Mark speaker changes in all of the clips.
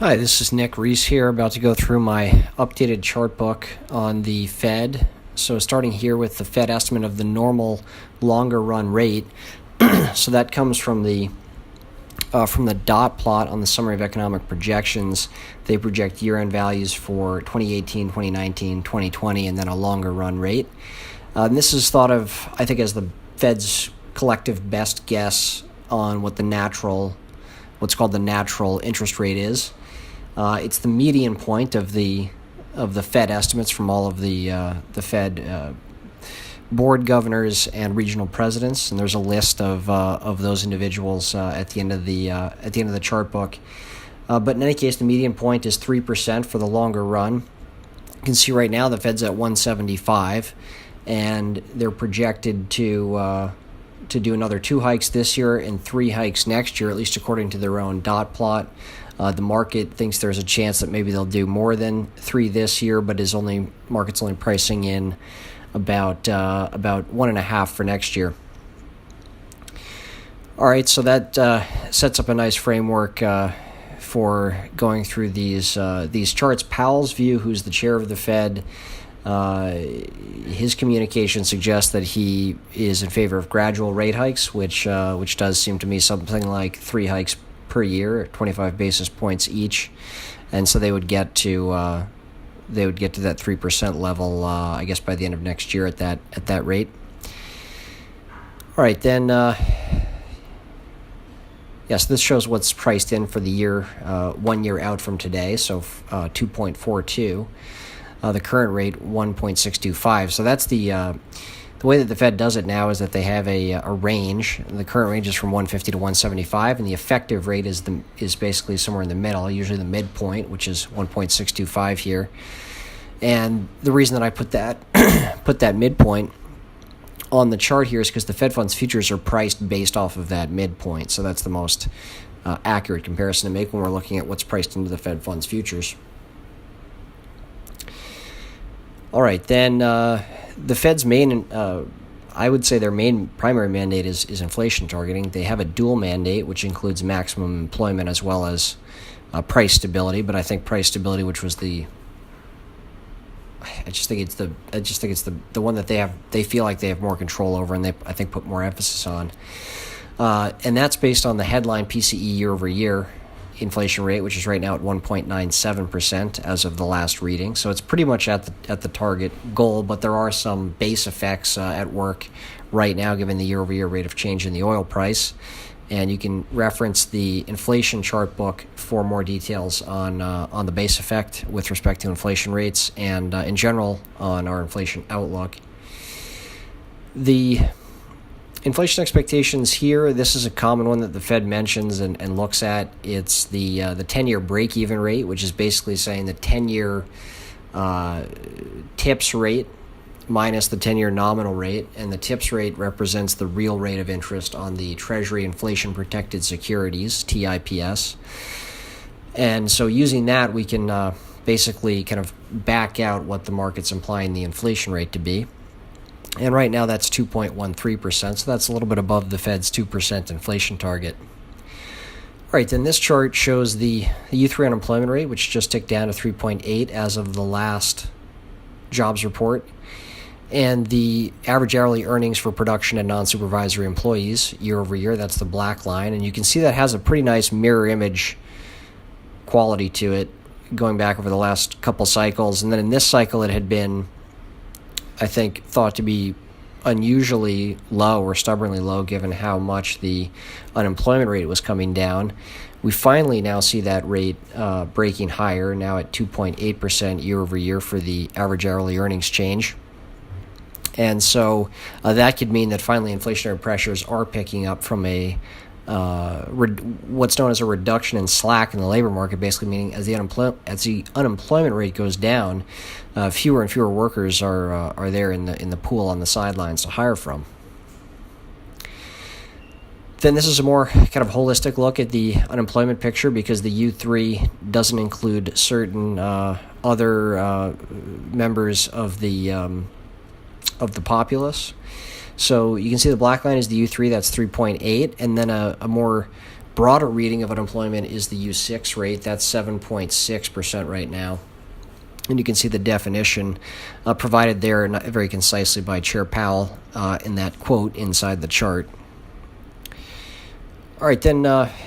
Speaker 1: Hi, this is Nick Reese here, about to go through my updated chart book on the Fed. So starting here with the Fed estimate of the normal longer run rate. So that comes from the dot plot on the summary of economic projections. They project year-end values for 2018, 2019, 2020, and then a longer run rate. And this is thought of, I think, as the Fed's collective best guess on what what's called the natural interest rate is. It's the median point of the Fed estimates from all of the Fed board governors and regional presidents, and there's a list of those individuals at the end of the chart book. But in any case, the median point is 3% for the longer run. You can see right now the Fed's at 175, and they're projected to do another 2 hikes this year and 3 hikes next year, at least according to their own dot plot. The market thinks there's a chance that maybe they'll do more than 3 this year, but market's only pricing in about 1.5 for next year. All right, so that sets up a nice framework for going through these charts. Powell's view, who's the chair of the Fed, his communication suggests that he is in favor of gradual rate hikes, which does seem to me something like 3 hikes per year, 25 basis points each, and so they would get to that 3% level, I guess, by the end of next year at that rate. All right, then. Yes, this shows what's priced in for the year, 1 year out from today, so 2.42. The current rate 1.625. So that's the way that the Fed does it now, is that they have a range. The current range is from 150 to 175, and the effective rate is basically somewhere in the middle, usually the midpoint, which is 1.625 here. And the reason that I put that midpoint on the chart here is because the Fed funds futures are priced based off of that midpoint. So that's the most accurate comparison to make when we're looking at what's priced into the Fed funds futures. All right, then the Fed's I would say their main primary mandate is inflation targeting. They have a dual mandate, which includes maximum employment as well as price stability. But I think price stability, which was I just think it's the one that they feel like they have more control over, and they, I think, put more emphasis on. And that's based on the headline PCE year-over-year inflation rate, which is right now at 1.97% as of the last reading. So it's pretty much at the target goal, but there are some base effects at work right now given the year-over-year rate of change in the oil price. And you can reference the inflation chart book for more details on the base effect with respect to inflation rates and in general on our inflation outlook. The inflation expectations here, this is a common one that the Fed mentions and looks at. It's the 10-year break-even rate, which is basically saying the 10-year TIPS rate minus the 10-year nominal rate, and the TIPS rate represents the real rate of interest on the Treasury inflation-protected securities, TIPS. And so using that, we can basically kind of back out what the market's implying the inflation rate to be. And right now that's 2.13%, so that's a little bit above the Fed's 2% inflation target. All right, then this chart shows the U3 unemployment rate, which just ticked down to 3.8 as of the last jobs report, and the average hourly earnings for production and non-supervisory employees year over year. That's the black line, and you can see that has a pretty nice mirror image quality to it going back over the last couple cycles. And then in this cycle it had been, I think, thought to be unusually low or stubbornly low given how much the unemployment rate was coming down. We finally now see that rate breaking higher, now at 2.8% year over year for the average hourly earnings change. And so that could mean that finally inflationary pressures are picking up from what's known as a reduction in slack in the labor market, basically meaning as the unemployment rate goes down, fewer and fewer workers are there in the pool on the sidelines to hire from. Then this is a more kind of holistic look at the unemployment picture, because the U3 doesn't include certain other members of the populace. So you can see the black line is the U3, that's 3.8, and then a more broader reading of unemployment is the U6 rate. That's 7.6% right now. And you can see the definition provided there very concisely by Chair Powell in that quote inside the chart. All right, then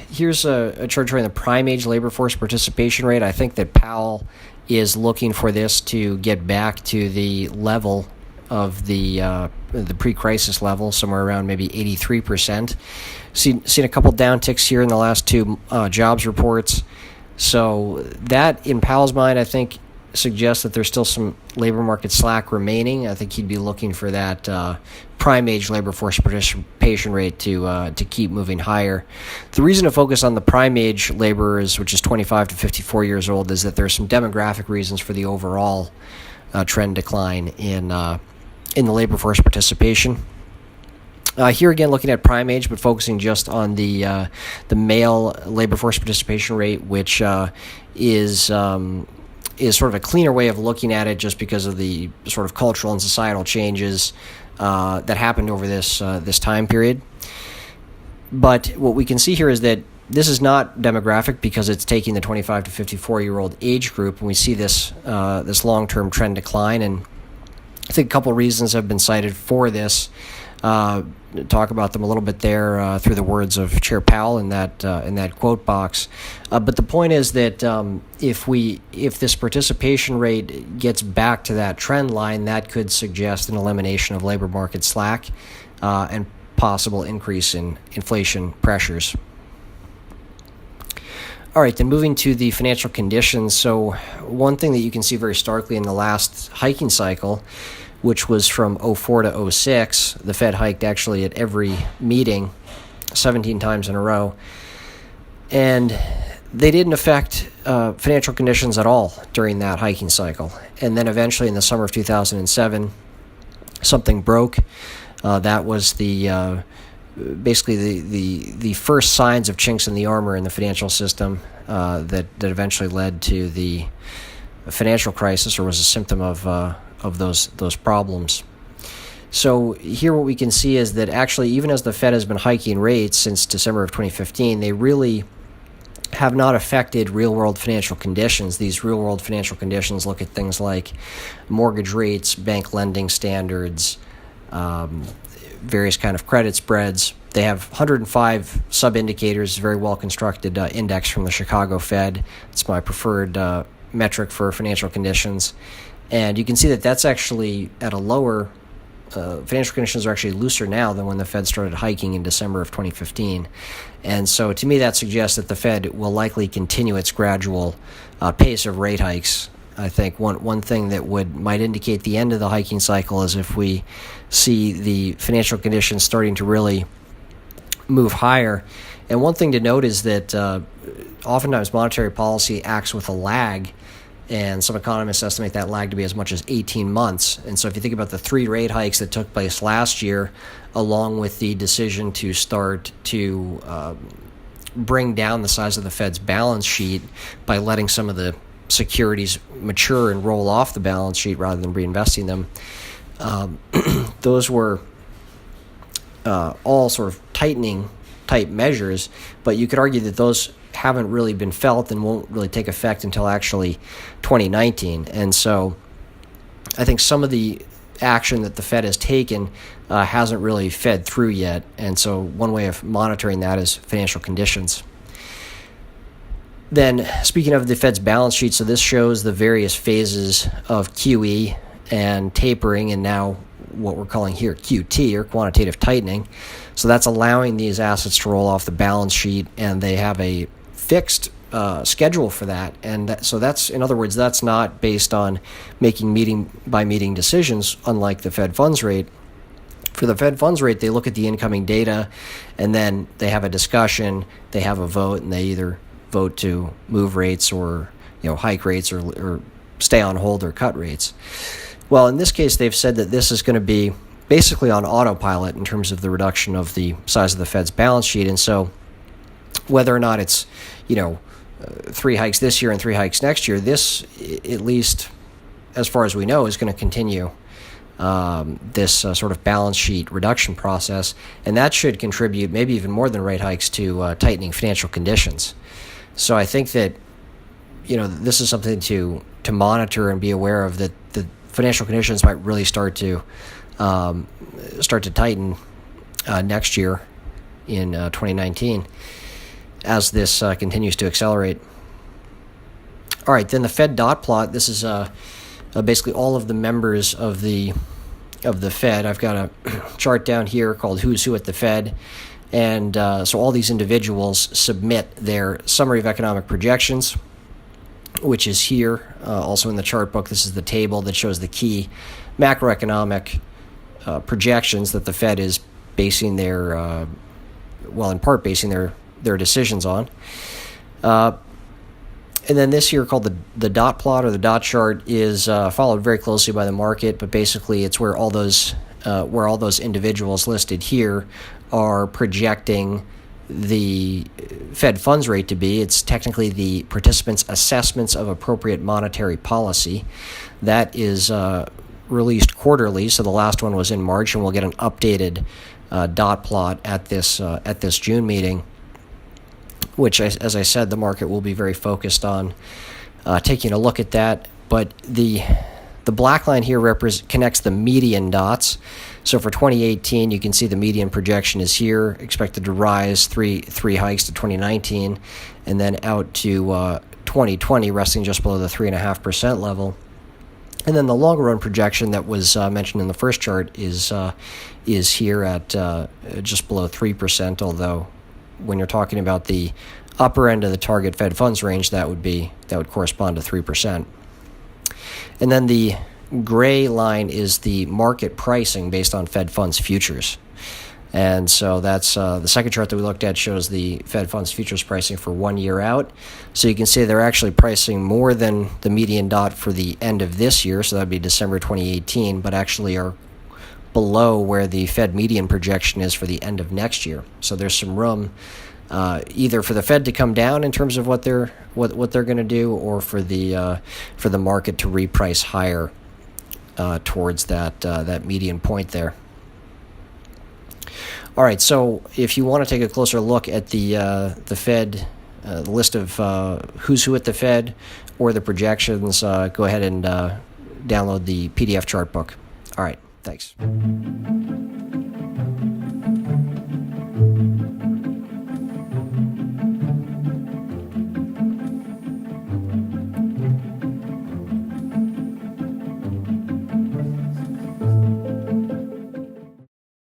Speaker 1: here's a chart showing the prime age labor force participation rate. I think that Powell is looking for this to get back to the level of the pre-crisis level, somewhere around maybe 83%. Seen a couple downticks here in the last two jobs reports. So that, in Powell's mind, I think suggests that there's still some labor market slack remaining. I think he'd be looking for that prime age labor force participation rate to keep moving higher. The reason to focus on the prime age laborers, which is 25 to 54 years old, is that there's some demographic reasons for the overall trend decline in the labor force participation. Here again, looking at prime age, but focusing just on the male labor force participation rate, which is sort of a cleaner way of looking at it, just because of the sort of cultural and societal changes that happened over this time period. But what we can see here is that this is not demographic, because it's taking the 25 to 54-year-old age group, and we see this long-term trend decline. And I think a couple reasons have been cited for this. Talk about them a little bit there through the words of Chair Powell in that quote box. But the point is that if this participation rate gets back to that trend line, that could suggest an elimination of labor market slack and possible increase in inflation pressures. All right, then moving to the financial conditions. So one thing that you can see very starkly in the last hiking cycle, which was from 04 to 06, the Fed hiked actually at every meeting 17 times in a row. And they didn't affect financial conditions at all during that hiking cycle. And then eventually in the summer of 2007, something broke. That was basically the first signs of chinks in the armor in the financial system that eventually led to the financial crisis, or was a symptom of those problems. So here what we can see is that actually, even as the Fed has been hiking rates since December of 2015, they really have not affected real-world financial conditions. These real-world financial conditions look at things like mortgage rates, bank lending standards, various kind of credit spreads. They have 105 sub-indicators, very well-constructed index from the Chicago Fed. It's my preferred metric for financial conditions. And you can see that that's actually at a lower, financial conditions are actually looser now than when the Fed started hiking in December of 2015. And so to me, that suggests that the Fed will likely continue its gradual pace of rate hikes. I think one thing that might indicate the end of the hiking cycle is if we see the financial conditions starting to really move higher. And one thing to note is that oftentimes monetary policy acts with a lag, and some economists estimate that lag to be as much as 18 months. And so if you think about the 3 rate hikes that took place last year, along with the decision to start to bring down the size of the Fed's balance sheet by letting some of the securities mature and roll off the balance sheet rather than reinvesting them, those were all sort of tightening type measures, but you could argue that those haven't really been felt and won't really take effect until actually 2019. And so I think some of the action that the Fed has taken hasn't really fed through yet. And so one way of monitoring that is financial conditions. Then, speaking of the Fed's balance sheet, so this shows the various phases of QE and tapering, and now what we're calling here QT, or quantitative tightening. So that's allowing these assets to roll off the balance sheet, and they have a fixed schedule for that. And so that's, in other words, that's not based on making meeting-by-meeting decisions, unlike the Fed funds rate. For the Fed funds rate, they look at the incoming data, and then they have a discussion, they have a vote, and they either vote to move rates or hike rates or stay on hold or cut rates. Well, in this case, they've said that this is going to be basically on autopilot in terms of the reduction of the size of the Fed's balance sheet. And so whether or not it's 3 hikes this year and 3 hikes next year, this, at least as far as we know, is going to continue this sort of balance sheet reduction process, and that should contribute, maybe even more than rate hikes, to tightening financial conditions. So I think that this is something to monitor and be aware of, that the financial conditions might really start to tighten next year in 2019 as this continues to accelerate. All right, then the Fed dot plot. This is basically all of the members of the Fed. I've got a chart down here called Who's Who at the Fed, and so all these individuals submit their summary of economic projections, which is here, also in the chart book. This is the table that shows the key macroeconomic projections that the Fed is basing their, in part basing their decisions on. And then this here, called the dot plot or the dot chart, is followed very closely by the market, but basically it's where all those individuals listed here are projecting the Fed funds rate to be. It's technically the participants' assessments of appropriate monetary policy. That is released quarterly, so the last one was in March, and we'll get an updated dot plot at this June meeting, which, as I said, the market will be very focused on taking a look at that. But the black line here connects the median dots. So for 2018, you can see the median projection is here, expected to rise three hikes to 2019, and then out to 2020, resting just below the 3.5% level. And then the longer run projection that was mentioned in the first chart is here at just below 3%, although when you're talking about the upper end of the target Fed funds range, that would correspond to 3%. And then the gray line is the market pricing based on Fed funds futures. And so that's the second chart that we looked at shows the Fed funds futures pricing for 1 year out. So you can see they're actually pricing more than the median dot for the end of this year, so that would be December 2018, but actually are below where the Fed median projection is for the end of next year. So there's some room either for the Fed to come down in terms of what they're going to do, or for the market to reprice higher towards that median point there. All right, so if you want to take a closer look at the Fed, the list of who's who at the Fed or the projections, go ahead and download the PDF chart book. All right, thanks.